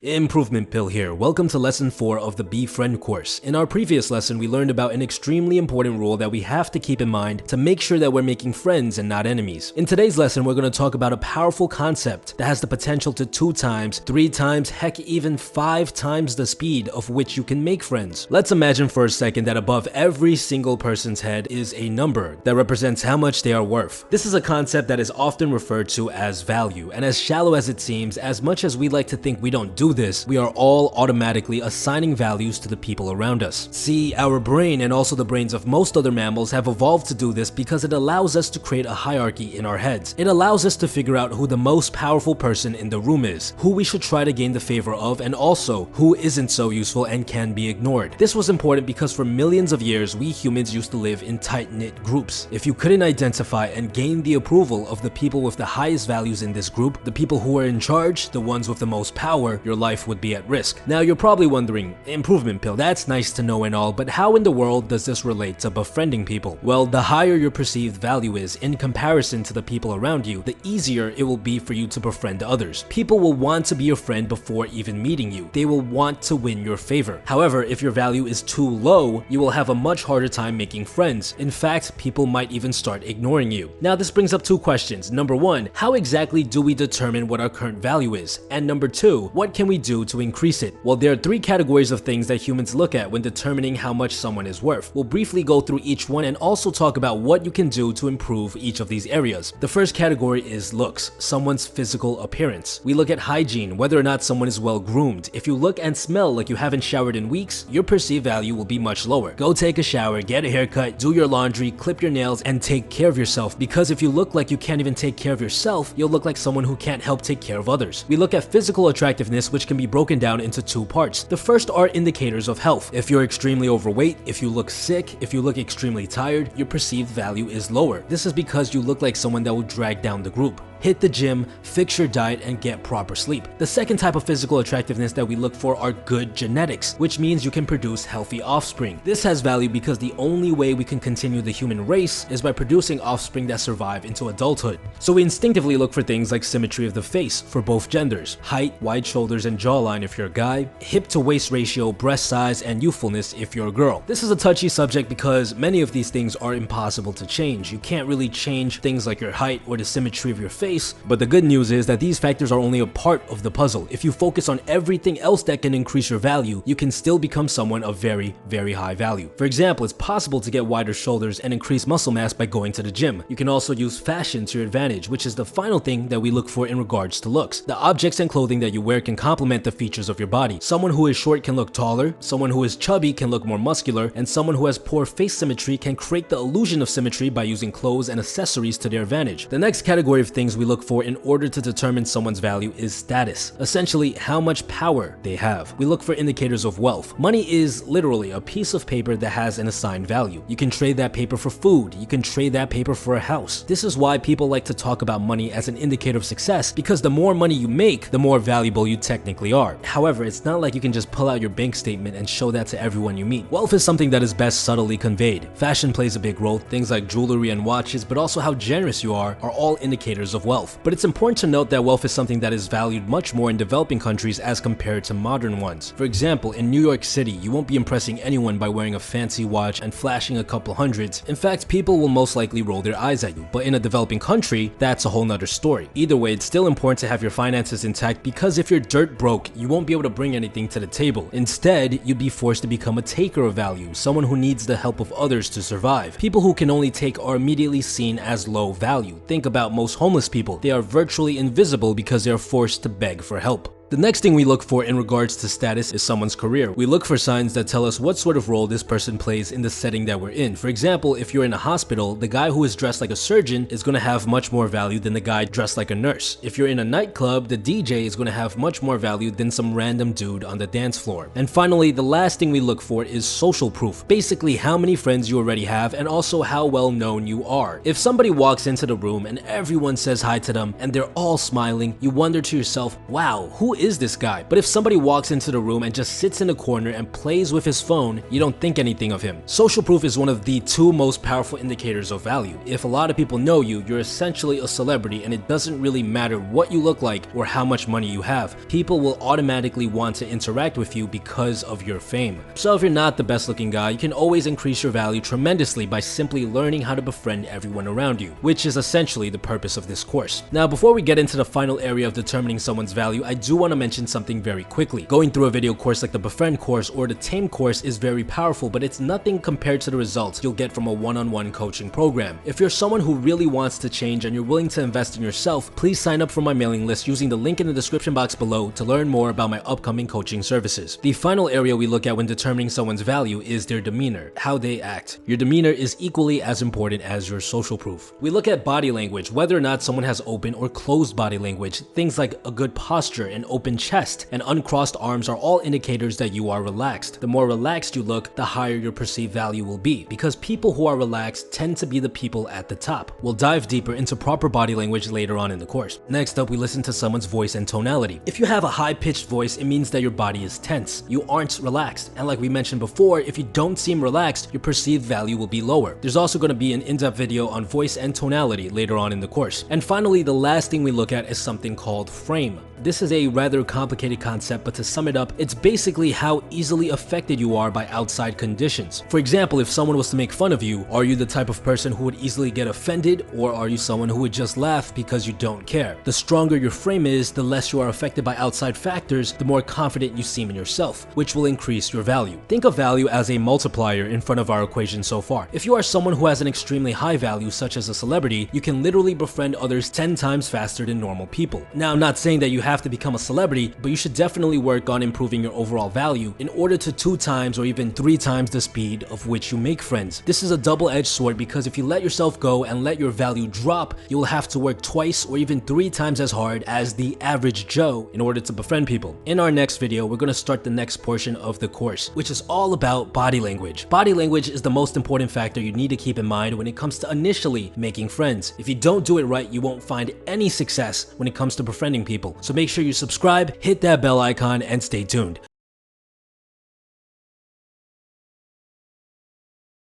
Improvement Pill here. Welcome to lesson 4 of the BeeFriend course. In our previous lesson, we learned about an extremely important rule that we have to keep in mind to make sure that we're making friends and not enemies. In today's lesson, we're going to talk about a powerful concept that has the potential to 2 times, 3 times, heck even 5 times the speed of which you can make friends. Let's imagine for a second that above every single person's head is a number that represents how much they are worth. This is a concept that is often referred to as value, and as shallow as it seems, as much as we like to think we don't do this, we are all automatically assigning values to the people around us. See, our brain and also the brains of most other mammals have evolved to do this because it allows us to create a hierarchy in our heads. It allows us to figure out who the most powerful person in the room is, who we should try to gain the favor of, and also who isn't so useful and can be ignored. This was important because for millions of years, we humans used to live in tight-knit groups. If you couldn't identify and gain the approval of the people with the highest values in this group, the people who are in charge, the ones with the most power, your life would be at risk. Now you're probably wondering, Improvement Pill, that's nice to know and all, but how in the world does this relate to befriending people? Well, the higher your perceived value is in comparison to the people around you, the easier it will be for you to befriend others. People will want to be your friend before even meeting you. They will want to win your favor. However, if your value is too low, you will have a much harder time making friends. In fact, people might even start ignoring you. Now this brings up 2 questions. Number 1, how exactly do we determine what our current value is? And number 2, what can we do to increase it? Well, there are 3 categories of things that humans look at when determining how much someone is worth. We'll briefly go through each one and also talk about what you can do to improve each of these areas. The first category is looks, someone's physical appearance. We look at hygiene, whether or not someone is well groomed. If you look and smell like you haven't showered in weeks, your perceived value will be much lower. Go take a shower, get a haircut, do your laundry, clip your nails, and take care of yourself, because if you look like you can't even take care of yourself, you'll look like someone who can't help take care of others. We look at physical attractiveness, which can be broken down into 2 parts. The first are indicators of health. If you're extremely overweight, if you look sick, if you look extremely tired, your perceived value is lower. This is because you look like someone that will drag down the group. Hit the gym, fix your diet, and get proper sleep. The second type of physical attractiveness that we look for are good genetics, which means you can produce healthy offspring. This has value because the only way we can continue the human race is by producing offspring that survive into adulthood. So we instinctively look for things like symmetry of the face for both genders, height, wide shoulders and jawline if you're a guy, hip to waist ratio, breast size, and youthfulness if you're a girl. This is a touchy subject because many of these things are impossible to change. You can't really change things like your height or the symmetry of your face. But the good news is that these factors are only a part of the puzzle. If you focus on everything else that can increase your value, you can still become someone of very, very high value. For example, it's possible to get wider shoulders and increase muscle mass by going to the gym. You can also use fashion to your advantage, which is the final thing that we look for in regards to looks. The objects and clothing that you wear can complement the features of your body. Someone who is short can look taller, someone who is chubby can look more muscular, and someone who has poor face symmetry can create the illusion of symmetry by using clothes and accessories to their advantage. The next category of things we look for in order to determine someone's value is status, essentially how much power they have. We look for indicators of wealth. Money is literally a piece of paper that has an assigned value. You can trade that paper for food, you can trade that paper for a house. This is why people like to talk about money as an indicator of success, because the more money you make, the more valuable you technically are. However, it's not like you can just pull out your bank statement and show that to everyone you meet. Wealth is something that is best subtly conveyed. Fashion plays a big role. Things like jewelry and watches, but also how generous you are all indicators of wealth. But it's important to note that wealth is something that is valued much more in developing countries as compared to modern ones. For example, in New York City, you won't be impressing anyone by wearing a fancy watch and flashing a couple hundreds. In fact, people will most likely roll their eyes at you. But in a developing country, that's a whole nother story. Either way, it's still important to have your finances intact, because if you're dirt broke, you won't be able to bring anything to the table. Instead, you'd be forced to become a taker of value, someone who needs the help of others to survive. People who can only take are immediately seen as low value. Think about most homeless people. They are virtually invisible because they are forced to beg for help. The next thing we look for in regards to status is someone's career. We look for signs that tell us what sort of role this person plays in the setting that we're in. For example, if you're in a hospital, the guy who is dressed like a surgeon is going to have much more value than the guy dressed like a nurse. If you're in a nightclub, the DJ is going to have much more value than some random dude on the dance floor. And finally, the last thing we look for is social proof. Basically, how many friends you already have and also how well known you are. If somebody walks into the room and everyone says hi to them and they're all smiling, you wonder to yourself, wow, who is this guy? But if somebody walks into the room and just sits in a corner and plays with his phone, you don't think anything of him. Social proof is one of the two most powerful indicators of value. If a lot of people know you, you're essentially a celebrity, and it doesn't really matter what you look like or how much money you have. People will automatically want to interact with you because of your fame. So if you're not the best looking guy, you can always increase your value tremendously by simply learning how to befriend everyone around you, which is essentially the purpose of this course. Now, before we get into the final area of determining someone's value, I do want to mention something very quickly. Going through a video course like the BeeFriend Course or the Tamed course is very powerful, but it's nothing compared to the results you'll get from a one-on-one coaching program. If you're someone who really wants to change and you're willing to invest in yourself, please sign up for my mailing list using the link in the description box below to learn more about my upcoming coaching services. The final area we look at when determining someone's value is their demeanor, how they act. Your demeanor is equally as important as your social proof. We look at body language, whether or not someone has open or closed body language. Things like a good posture, an open chest, and uncrossed arms are all indicators that you are relaxed. The more relaxed you look, the higher your perceived value will be, because people who are relaxed tend to be the people at the top. We'll dive deeper into proper body language later on in the course. Next up, we listen to someone's voice and tonality. If you have a high-pitched voice, it means that your body is tense. You aren't relaxed. And like we mentioned before, if you don't seem relaxed, your perceived value will be lower. There's also going to be an in-depth video on voice and tonality later on in the course. And finally, the last thing we look at is something called frame. This is a rather complicated concept, but to sum it up, it's basically how easily affected you are by outside conditions. For example, if someone was to make fun of you, are you the type of person who would easily get offended, or are you someone who would just laugh because you don't care? The stronger your frame is, the less you are affected by outside factors, the more confident you seem in yourself, which will increase your value. Think of value as a multiplier in front of our equation so far. If you are someone who has an extremely high value, such as a celebrity, you can literally befriend others 10 times faster than normal people. Now, I'm not saying that you have to become a celebrity, but you should definitely work on improving your overall value in order to 2 times or even 3 times the speed of which you make friends. This is a double-edged sword, because if you let yourself go and let your value drop, you will have to work twice or even 3 times as hard as the average Joe in order to befriend people. In our next video, we're going to start the next portion of the course, which is all about body language. Body language is the most important factor you need to keep in mind when it comes to initially making friends. If you don't do it right, you won't find any success when it comes to befriending people. So make sure you subscribe, hit that bell icon, and stay tuned.